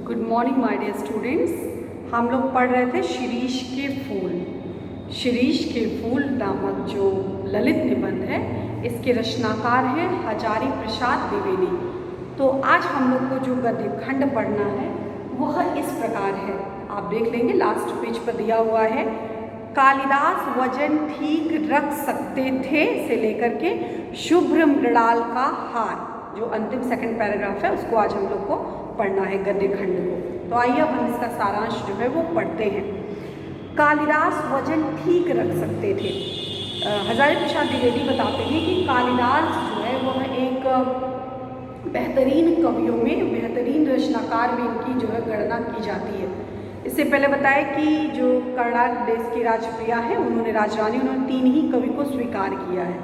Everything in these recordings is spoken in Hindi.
Good morning my dear students. हम लोग पढ़ रहे थे शिरीष के फूल। शिरीष के फूल नामक जो ललित निबंध है, इसके रचनाकार हैं हजारी प्रसाद द्विवेदी। तो आज हम लोग को जो गद्य खंड पढ़ना है वह इस प्रकार है, आप देख लेंगे लास्ट पेज पर दिया हुआ है। कालिदास वजन ठीक रख सकते थे से लेकर के शुभ्र मृणाल का हार, जो अंतिम सेकंड पैराग्राफ है उसको आज हम लोग को पढ़ना है गद्य खंड को। तो आइए अब हम इसका सारांश जो है वो पढ़ते हैं। कालिदास वजन ठीक रख सकते थे। हजारी प्रसाद द्विवेदी बताते हैं कि कालिदास जो है वह एक बेहतरीन कवियों में, बेहतरीन रचनाकार में इनकी जो है गणना की जाती है। इससे पहले बताया कि जो कर्नाटक देश की राजप्रिया है, उन्होंने राजरानी, उन्होंने 3 ही कवि को स्वीकार किया है।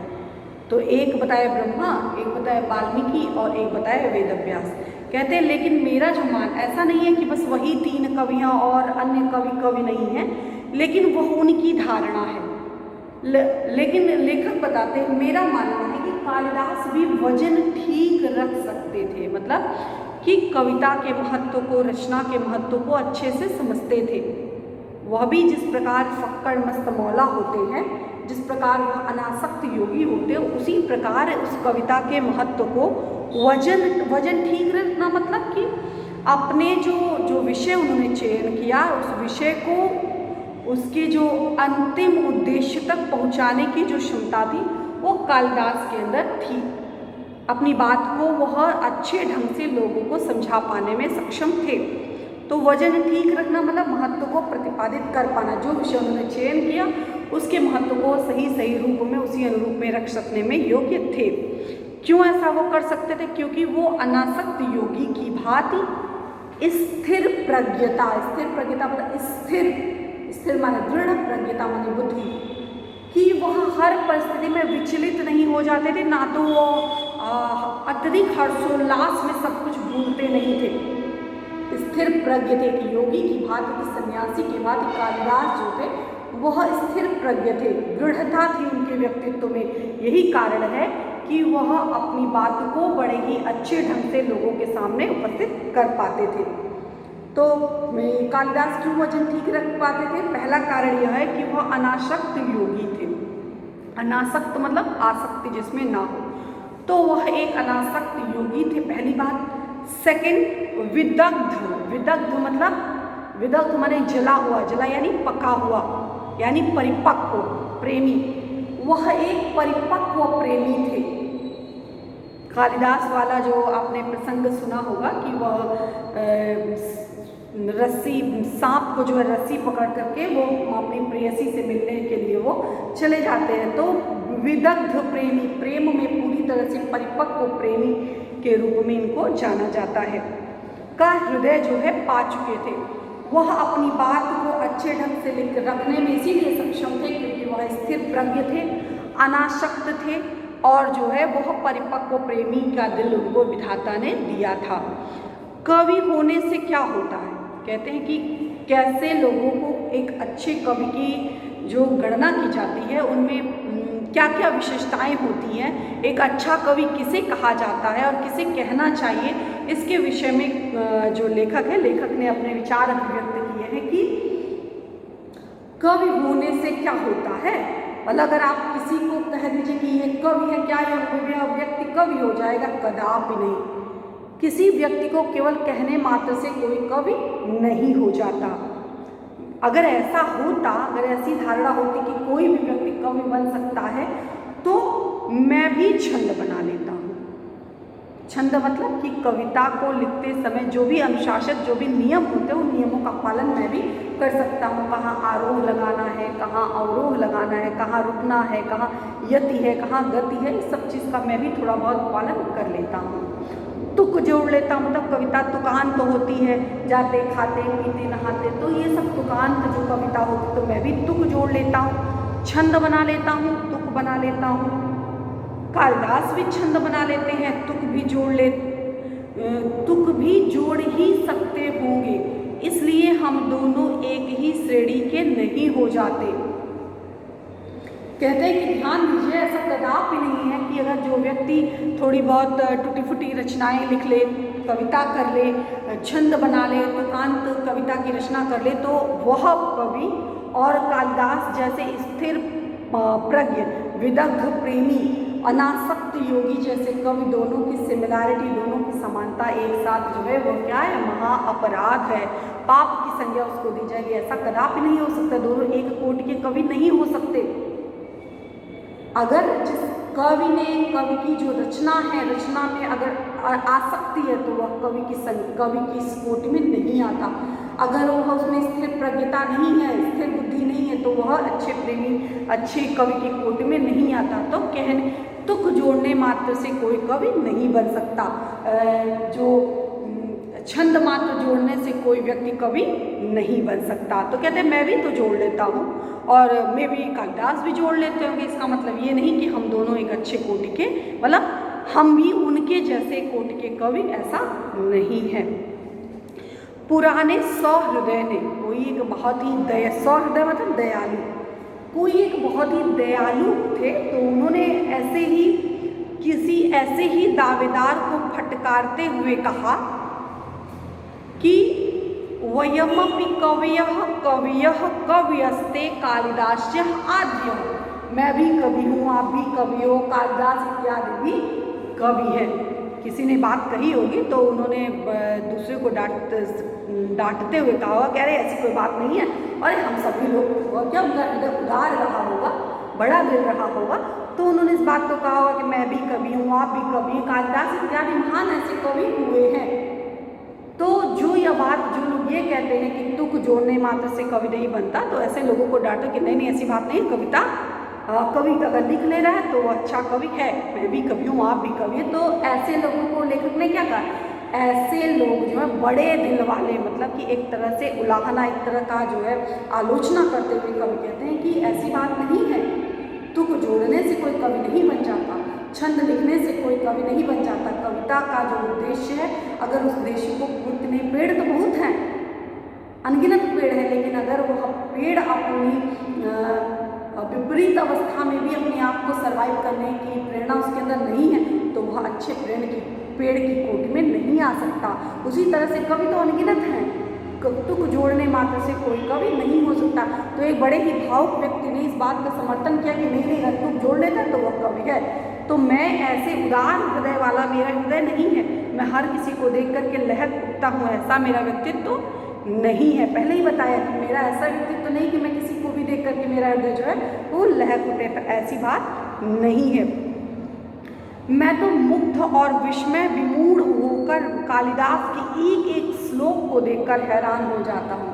तो एक बताया ब्रह्मा, एक बताया वाल्मीकि और एक बताया वेदव्यास। कहते हैं लेकिन मेरा जो मान ऐसा नहीं है कि बस वही 3 कवियाँ और अन्य कवि नहीं हैं, लेकिन वह उनकी धारणा है। लेकिन लेखक बताते हैं मेरा मानना है कि कालिदास भी वजन ठीक रख सकते थे, मतलब कि कविता के महत्व को, रचना के महत्व को अच्छे से समझते थे। वह भी जिस प्रकार फक्कड़ मस्त मौला होते हैं, जिस प्रकार वह अनासक्त योगी होते हैं, उसी प्रकार उस कविता के महत्व को वजन ठीक रखना, मतलब कि अपने जो विषय उन्होंने चयन किया, उस विषय को उसके जो अंतिम उद्देश्य तक पहुंचाने की जो क्षमता थी वो कालिदास के अंदर थी। अपनी बात को वह अच्छे ढंग से लोगों को समझा पाने में सक्षम थे। तो वजन ठीक रखना मतलब महत्व को प्रतिपादित कर पाना, जो विषय उन्होंने चयन किया उसके महत्व को सही रूप में, उसी अनुरूप में रख सकने में योग्य थे। क्यों ऐसा वो कर सकते थे? क्योंकि वो अनासक्त योगी की भांति स्थिर प्रज्ञता मतलब स्थिर माने दृढ़ प्रज्ञता माने बुद्धि, कि वह हर परिस्थिति में विचलित नहीं हो जाते थे, ना तो वो अत्यधिक हर्षोल्लास में सब कुछ भूलते नहीं थे। स्थिर प्रज्ञ थे कि योगी की भांति, कि सन्यासी की भांति कालिदास जो थे वह स्थिर प्रज्ञ थे, दृढ़ता थी उनके व्यक्तित्व में। यही कारण है कि वह अपनी बात को बड़े ही अच्छे ढंग से लोगों के सामने उपस्थित कर पाते थे। तो कालिदास क्यों वजन ठीक रख पाते थे? पहला कारण यह है कि वह अनासक्त योगी थे। अनासक्त मतलब आसक्ति जिसमें ना हो, तो वह एक अनासक्त योगी थे, पहली बात। सेकंड, विदग्ध मतलब विदग्ध माने जला हुआ, जला यानी पका हुआ, यानी परिपक्व प्रेमी। वह एक परिपक्व प्रेमी थे। कालिदास वाला जो आपने प्रसंग सुना होगा कि वह सांप को जो है रस्सी पकड़ करके वो अपनी प्रेयसी से मिलने के लिए वो चले जाते हैं। तो विदग्ध प्रेमी, प्रेम में पूरी तरह से परिपक्व प्रेमी के रूप में इनको जाना जाता है। का हृदय जो है पा चुके थे। वह अपनी बात को अच्छे ढंग से रखने में इसीलिए सक्षम थे क्योंकि वह स्थिर प्रज्ञ थे, अनासक्त थे, और जो है वह परिपक्व प्रेमी का दिल उनको विधाता ने दिया था। कवि होने से क्या होता है? कहते हैं कि कैसे लोगों को एक अच्छे कवि की जो गणना की जाती है उनमें क्या क्या विशेषताएं होती हैं, एक अच्छा कवि किसे कहा जाता है और किसे कहना चाहिए, इसके विषय में जो लेखक ने अपने विचार अभिव्यक्त किए हैं कि कवि होने से क्या होता है। मतलब अगर आप किसी को कह दीजिए कि ये कवि है, क्या यह व्यक्ति कवि हो जाएगा? कदापि नहीं। किसी व्यक्ति को केवल कहने मात्र से कोई कवि नहीं हो जाता। अगर ऐसा होता, अगर ऐसी धारणा होती कि कोई भी व्यक्ति कवि बन सकता है, तो मैं भी छंद बना लेता हूँ। छंद मतलब कि कविता को लिखते समय जो भी अनुशासित, जो भी नियम होते हैं, उन नियमों का पालन मैं भी कर सकता हूँ। कहाँ आरोह लगाना है, कहाँ अवरोह लगाना है, कहाँ रुकना है, कहाँ यति है, कहाँ गति है, इस सब चीज़ का मैं भी थोड़ा बहुत पालन कर लेता हूँ। तुक जोड़ लेता हूँ, मतलब कविता तुकांत तो होती है, जाते खाते पीते नहाते, तो ये सब तुकांत जो कविता होती तो मैं भी तुक जोड़ लेता हूँ, छंद बना लेता हूँ, तुक बना लेता हूँ। कालिदास भी छंद बना लेते हैं, तुक भी जोड़ ही सकते होंगे, इसलिए हम दोनों एक ही श्रेणी के नहीं हो जाते। कहते हैं कि ध्यान दीजिए, ऐसा कदापि नहीं है कि अगर जो व्यक्ति थोड़ी बहुत टूटी फूटी रचनाएं लिख ले कविता कर ले, छंद बना ले, तुकांत कविता की रचना कर ले, तो वह कवि और कालिदास जैसे स्थिर प्रज्ञ, विदग्ध प्रेमी, अनासक्त योगी जैसे कवि, दोनों की सिमिलैरिटी, दोनों की समानता एक साथ जो है वो क्या है, महा अपराध है, पाप की संज्ञा उसको दी जाएगी। ऐसा कदापि नहीं हो सकता, दोनों एक कोटि के कवि नहीं हो सकते। अगर जिस कवि ने, कवि की जो रचना है, रचना में अगर आसक्ति है तो वह कवि की इस कोटि में नहीं आता। अगर वह उसमें स्थिर प्रज्ञता नहीं है, स्थिर बुद्धि नहीं है, तो वह अच्छे प्रेमी, अच्छे कवि की कोटि में नहीं आता। तो कहने तुक जोड़ने मात्र से कोई कवि नहीं बन सकता, जो छंद मात्र जोड़ने से कोई व्यक्ति कवि नहीं बन सकता। तो कहते हैं मैं भी तो जोड़ लेता हूँ और मैं भी, कालिदास भी जोड़ लेते होंगे। इसका मतलब ये नहीं कि हम दोनों एक अच्छे कोटि के, मतलब हम भी उनके जैसे कोटि के कवि, ऐसा नहीं है। पुराने सहृदय ने, कोई एक बहुत ही सहृदय मतलब दयालु, कोई एक बहुत ही दयालु थे, तो उन्होंने ऐसे ही किसी ऐसे ही दावेदार को फटकारते हुए कहा कि वयमपि कवयः कवयः कवयस्ते कालिदास्यः आद्यः, मैं भी कवि हूँ, आप भी कवि हो, कालिदास इत्यादि भी कवि है। किसी ने बात कही होगी तो उन्होंने दूसरे को डांटते हुए कहा होगा, कह रहे ऐसी कोई बात नहीं है, अरे हम सभी लोग, क्या उनका हृदय उदार रहा होगा, बड़ा दिल रहा होगा, तो उन्होंने इस बात को कहा होगा कि मैं भी कवि हूँ, आप भी कवि हैं, कालिदास इत्यादि महान ऐसे कवि हुए हैं। तो जो यह बात, जो लोग ये कहते हैं कि तुक जोड़ने मात्र से कवि नहीं बनता, तो ऐसे लोगों को डांटो कि नहीं ऐसी बात नहीं, कविता कवि अगर लिख ले रहा है तो वो अच्छा कवि है, मैं भी कवि हूँ, आप भी कवि हैं। तो ऐसे लोगों को लेखक ने क्या कहा, ऐसे लोग जो है बड़े दिल वाले, मतलब कि एक तरह से उलाहना, एक तरह का जो है आलोचना करते हुए कवि कहते हैं कि ऐसी बात नहीं है, तुक जोड़ने से कोई कवि नहीं बन जाता, छंद लिखने से कोई कवि नहीं बन जाता। कविता का जो उद्देश्य है, अगर उस उद्देश्य को पूर्ति नहीं, पेड़ तो बहुत हैं, अनगिनत पेड़ है, लेकिन अगर वह पेड़ अपनी विपरीत अवस्था में भी अपने आप को सर्वाइव करने की प्रेरणा उसके अंदर नहीं है, तो वह अच्छे पेड़ की कोटि में नहीं आ सकता। उसी तरह से कवि तो अनगिनत हैं, तुक जोड़ने मात्र से कोई कवि नहीं हो सकता। तो एक बड़े ही भावुक व्यक्ति ने इस बात का समर्थन किया कि नहीं अगर तुक जोड़ लेता है तो वह कवि है। तो मैं ऐसे उदार हृदय वाला, मेरा हृदय नहीं है, मैं हर किसी को देख करके लहक उठता हूँ, ऐसा मेरा व्यक्तित्व नहीं है। पहले ही बताया कि मेरा ऐसा व्यक्तित्व नहीं कि मैं किसी को भी देख करके मेरा हृदय जो है वो लहक उठे, ऐसी बात नहीं है। मैं तो मुग्ध और विस्मय विमूढ़ होकर कालिदास के एक एक श्लोक को देखकर हैरान हो जाता हूँ।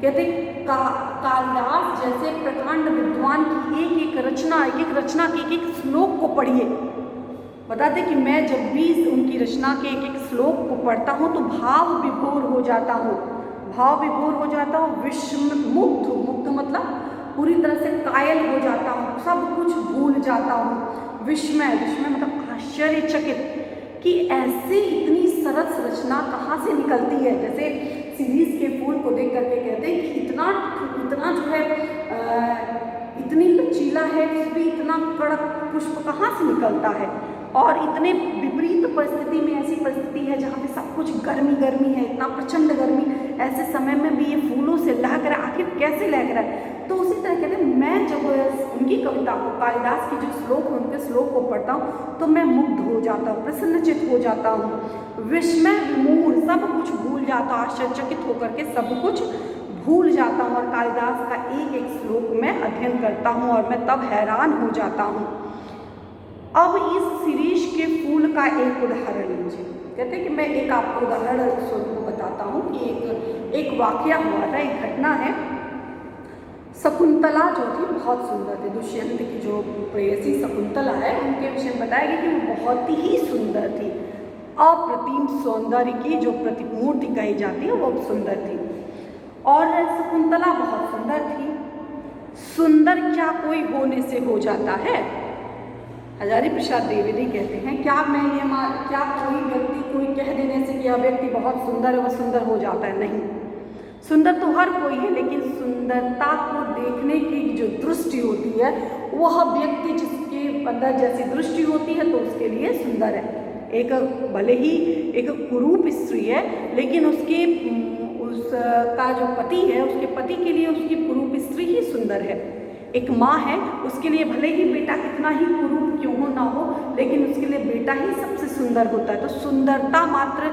कहते कालिदास जैसे प्रकांड विद्वान की एक एक रचना के एक एक श्लोक को पढ़िए। बताते कि मैं जब भी उनकी रचना के एक एक श्लोक को पढ़ता हूँ तो भाव विभोर हो जाता हूँ, मुग्ध मतलब पूरी तरह से कायल हो जाता हूँ, सब कुछ भूल जाता हूँ। विस्मय मतलब आश्चर्यचकित कि ऐसी इतनी सरस रचना कहाँ से निकलती है। जैसे सीरीज के फूल को देख करके कहते हैं कि इतना जो है इतनी लचीला है, उस पर इतना कड़क पुष्प कहाँ से निकलता है, और इतने विपरीत परिस्थिति में, ऐसी परिस्थिति है जहाँ पे सब कुछ गर्मी है, इतना प्रचंड गर्मी, ऐसे समय में भी ये फूलों से लहक रहा है, आखिर कैसे लहक रहा है। तो उसी तरह कहते हैं मैं जब उनकी कविता को, कालिदास की जो श्लोक है उनके श्लोक को पढ़ता हूँ तो मैं मुग्ध हो जाता हूँ, प्रसन्नचित हो जाता हूँ, विस्मय विमूढ़, सब कुछ भूल जाता हूँ, आश्चर्यचकित होकर के सब कुछ भूल जाता हूँ, और कालिदास का एक एक श्लोक मैं अध्ययन करता हूँ और मैं तब हैरान हो जाता हूँ। अब इस शिरीष के फूल का एक उदाहरण लीजिए। कहते हैं कि मैं एक आपको उदाहरण स्वरूप बताता हूँ कि एक वाकया हुआ था, एक घटना है। शकुंतला जो थी बहुत सुंदर थी, दुष्यंत की जो प्रेयसी शकुंतला है उनके विषय में बताया गया कि वो बहुत ही सुंदर थी, अप्रतिम सौंदर्य की जो प्रतिमूर्ति कही जाती है वो सुंदर थी। और शकुंतला बहुत सुंदर थी, सुंदर क्या कोई होने से हो जाता है? हजारी प्रसाद द्विवेदी कहते हैं क्या कोई व्यक्ति, कोई कह देने से कि यह व्यक्ति बहुत सुंदर है वह सुंदर हो जाता है? नहीं, सुंदर तो हर कोई है, लेकिन सुंदरता को देखने की जो दृष्टि होती है वह व्यक्ति जिसके अंदर जैसी दृष्टि होती है तो उसके लिए सुंदर है। एक भले ही एक कुरूप स्त्री है, लेकिन उसका जो पति है, उसके पति के लिए उसकी कुरूप स्त्री ही सुंदर है। एक माँ है, उसके लिए भले ही बेटा कितना ही कुरूप क्यों हो ना हो, लेकिन उसके लिए बेटा ही सबसे सुंदर होता है। तो सुंदरता मात्र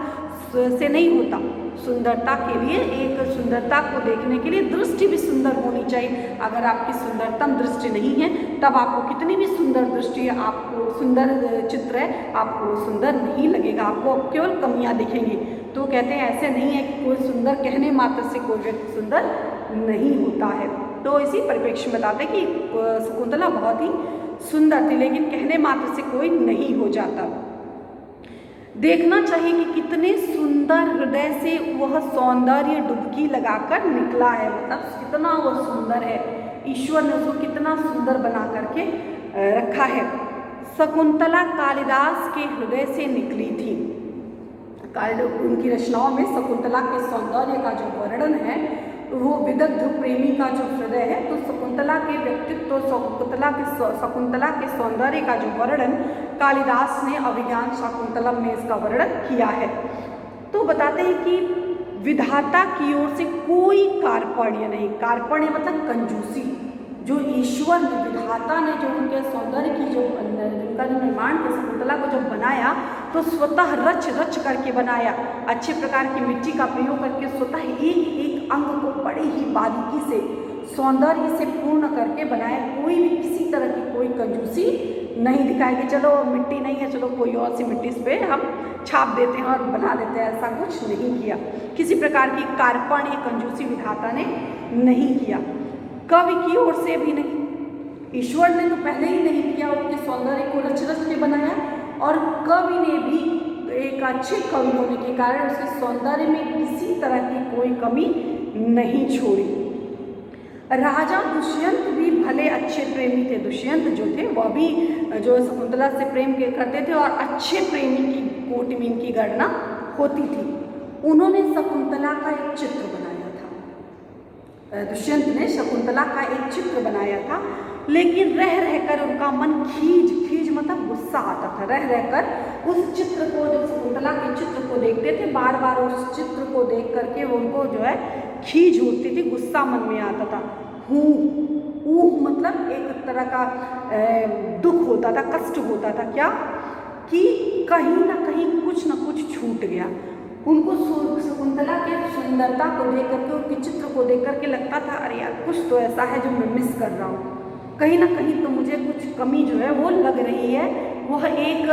से नहीं होता, सुंदरता के लिए एक सुंदरता को देखने के लिए दृष्टि भी सुंदर होनी चाहिए। अगर आपकी सुंदरतम दृष्टि नहीं है, तब आपको कितनी भी सुंदर दृष्टि है, आपको सुंदर चित्र है, आपको सुंदर नहीं लगेगा, आपको केवल कमियां दिखेंगी। तो कहते हैं ऐसे नहीं है कि कोई सुंदर कहने मात्र से कोई व्यक्ति सुंदर नहीं होता है। तो इसी परिप्रेक्ष्य में बताते कि शकुंतला बहुत ही सुंदर थी, लेकिन कहने मात्र से कोई नहीं हो जाता। देखना चाहिए कि कितने सुंदर हृदय से वह सौंदर्य डुबकी लगाकर निकला है, मतलब कितना वह सुंदर है, ईश्वर ने उसको कितना सुंदर बना करके रखा है। शकुंतला कालिदास के हृदय से निकली थी। उनकी रचनाओं में शकुंतला के सौंदर्य का जो वर्णन है वो विदग्ध प्रेमी का जो हृदय है, तो शकुंतला के व्यक्तित्व, शकुंतला के सौंदर्य का जो वर्णन कालिदास ने अभिज्ञान शाकुंतलम में इसका वर्णन किया है। तो बताते हैं कि विधाता की ओर से कोई कार्पण्य नहीं, कार्पण्य मतलब कंजूसी, जो ईश्वर ने, विधाता ने जो उनके सौंदर्य की जो उनका जो निर्माण किया, शकुंतला को जब बनाया तो स्वतः रच रच करके बनाया, अच्छे प्रकार की मिट्टी का प्रयोग करके स्वतः एक एक अंग को बड़ी ही बारीकी से सौंदर्य से पूर्ण करके बनाया। कोई भी किसी तरह की कोई कंजूसी नहीं दिखाई कि चलो मिट्टी नहीं है, चलो कोई और सी मिट्टी इस पर हम छाप देते हैं और बना देते हैं, ऐसा कुछ नहीं किया। किसी प्रकार की कार्पण्य कंजूसी विधाता ने नहीं किया, कवि की ओर से भी नहीं। ईश्वर ने तो पहले ही नहीं किया, उनके सौंदर्य को रच रच के बनाया, और कवि ने भी एक अच्छे कवि होने के कारण उसके सौंदर्य में किसी तरह की कोई कमी नहीं छोड़ी। राजा दुष्यंत भी भले अच्छे प्रेमी थे। दुष्यंत जो थे वह भी जो शकुंतला से प्रेम करते थे और अच्छे प्रेमी की कोटि में इनकी गणना होती थी। उन्होंने शकुंतला का एक चित्र बनाया था, दुष्यंत ने शकुंतला का एक चित्र बनाया था, लेकिन रह रहकर उनका मन खीज मतलब गुस्सा आता था। रह रहकर उस चित्र को, जो शकुंतला के चित्र को देखते थे, बार बार उस चित्र को देख करके उनको जो है खीज होती थी, गुस्सा मन में आता था। ऊह मतलब एक तरह का दुख होता था, कष्ट होता था, क्या कि कहीं ना कहीं कुछ ना कुछ छूट गया। उनको शकुंतला के सुंदरता को देख करके, उनके चित्र को देख करके लगता था अरे यार कुछ तो ऐसा है जो मैं मिस कर रहा हूँ, कहीं ना कहीं तो मुझे कुछ कमी जो है वो लग रही है। वह एक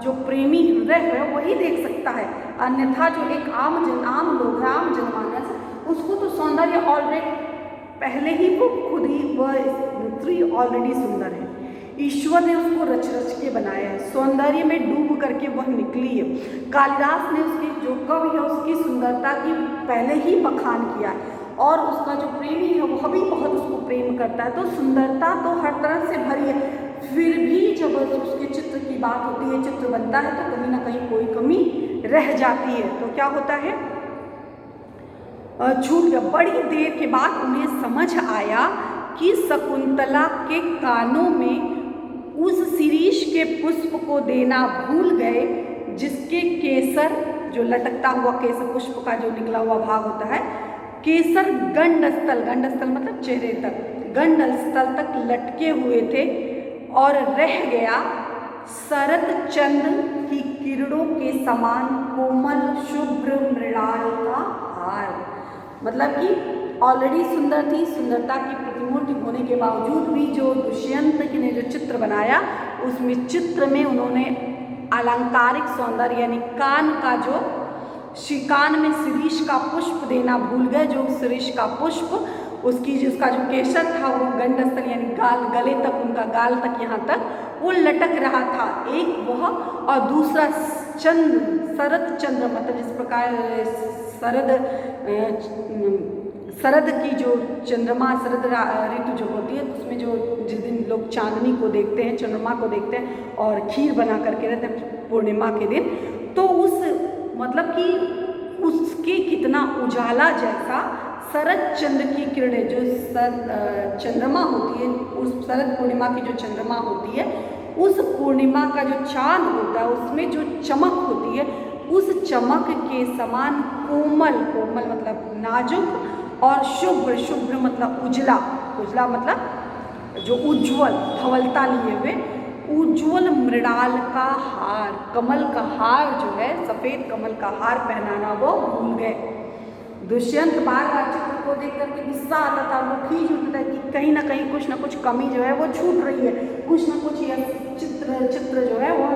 जो प्रेमी हृदय है वही देख सकता है, अन्यथा जो एक आम लोग है, आम जनमानस, उसको तो सौंदर्य ऑलरेडी पहले ही वो खुद ही वह स्त्री ऑलरेडी सुंदर है। ईश्वर ने उसको रच रच के बनाया है, सौंदर्य में डूब करके वह निकली है। कालिदास ने उसकी जो कवि है उसकी सुंदरता की पहले ही बखान किया है, और उसका जो प्रेमी है वह भी बहुत उसको प्रेम करता है। तो सुंदरता तो हर तरह से भरी है, फिर भी जब उसके चित्र की बात होती है, चित्र बनता है, तो कहीं ना कहीं कोई कमी रह जाती है। तो क्या होता है, छूट गया। बड़ी देर के बाद उन्हें समझ आया कि शकुंतला के कानों में उस शिरीष के पुष्प को देना भूल गए, जिसके केसर, जो लटकता हुआ केसर पुष्प का जो निकला हुआ भाग होता है, केसर गंडस्थल मतलब चेहरे तक, गंडस्थल तक लटके हुए थे, और रह गया शरद चंद्र की किरणों के समान कोमल शुभ्र मृणाल का हार। मतलब कि ऑलरेडी सुंदर थी, सुंदरता की प्रतिमूर्ति होने के बावजूद भी जो दुष्यंत ने जो चित्र बनाया, उसमें चित्र में उन्होंने अलंकारिक सौंदर्य यानी कान का जो कान में शिरीष का पुष्प देना भूल गए। जो शिरीष का पुष्प उसका जो केसर था वो गंडस्थल यानी गाल, गले तक, उनका गाल तक, यहाँ तक वो लटक रहा था, एक वह, और दूसरा शरद चंद्र मतलब जिस प्रकार शरद की जो चंद्रमा, शरद ऋतु जो होती है उसमें जो जिस दिन लोग चांदनी को देखते हैं, चंद्रमा को देखते हैं और खीर बना करके रहते हैं पूर्णिमा के दिन, तो उस मतलब कि उसके कितना उजाला जैसा शरद चंद्र की किरणें, जो चंद्रमा होती है, उस शरद पूर्णिमा की जो चंद्रमा होती है उस पूर्णिमा का जो चांद होता है उसमें जो चमक होती है, उस चमक के समान कोमल, कोमल मतलब नाजुक, और शुभ्र, शुभ्र मतलब उजला, उजला मतलब जो उज्ज्वल, धवलता लिए हुए उज्ज्वल मृणाल का हार, कमल का हार जो है, सफ़ेद कमल का हार पहनाना वो भूल गए। दुष्यंत बार बार चित्र को देख करके गुस्सा आता था, वो खींच उठता था कि कहीं ना कहीं कुछ ना कुछ कमी जो है वो छूट रही है, कुछ ना कुछ यह चित्र जो है वो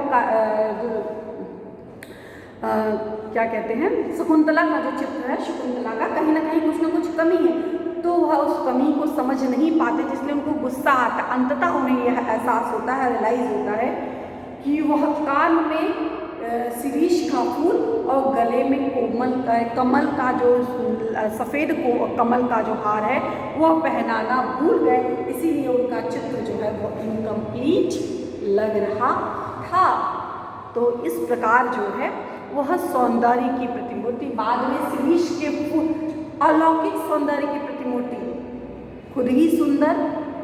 क्या कहते हैं, शकुंतला का जो चित्र है, शकुंतला का कहीं ना कहीं कुछ ना कुछ कमी है, तो वह उस कमी को समझ नहीं पाते, जिसलिए उनको गुस्सा आता। अंततः उन्हें यह एहसास होता है, रियलाइज होता है कि वह कान में शिरीष का फूल और गले में कमल का जो सफ़ेद कमल का जो हार है वह पहनाना भूल गए, इसीलिए उनका चित्र जो है वो इनकम्प्लीट लग रहा था। तो इस प्रकार जो है वह सौंदर्य की प्रतिमूर्ति, बाद में शिरीष के फूल, अलौकिक सौंदर्य की प्रतिमूर्ति, खुद ही सुंदर,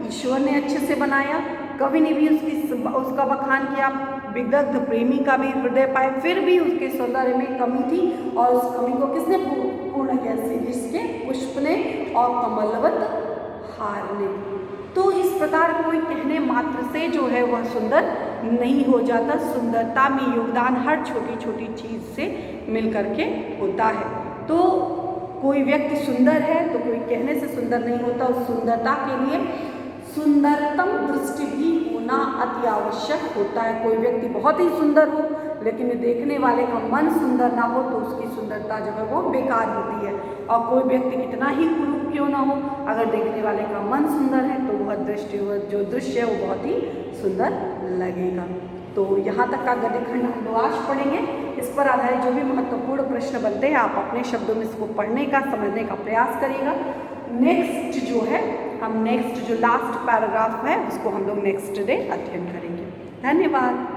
ईश्वर ने अच्छे से बनाया, कभी ने भी उसका बखान किया, विदग्ध प्रेमी का भी हृदय पाए, फिर भी उसके सौंदर्य में कमी थी, और उस कमी को किसने पूर्ण किया? शिरीष के पुष्प ने और कमलवत हार ने। तो इस प्रकार कोई कहने मात्र से जो है वह सुंदर नहीं हो जाता, सुंदरता में योगदान हर छोटी छोटी चीज़ से मिल करके होता है। तो कोई व्यक्ति सुंदर है तो कोई कहने से सुंदर नहीं होता, उस सुंदरता के लिए सुंदरतम दृष्टि भी होना अति आवश्यक होता है। कोई व्यक्ति बहुत ही सुंदर हो लेकिन देखने वाले का मन सुंदर ना हो तो उसकी सुंदरता जो है वो बेकार होती है, और कोई व्यक्ति कितना ही कुरूप क्यों ना हो, अगर देखने वाले का मन सुंदर है तो वह जो दृश्य है वो बहुत ही सुंदर लगेगा। तो यहाँ तक का गद्य खंड हम लोग आज पढ़ेंगे। इस पर आधारित जो भी महत्वपूर्ण प्रश्न बनते हैं आप अपने शब्दों में इसको पढ़ने का, समझने का प्रयास करिएगा। नेक्स्ट जो है हम नेक्स्ट जो लास्ट पैराग्राफ है उसको हम लोग नेक्स्ट डे अध्ययन करेंगे। धन्यवाद।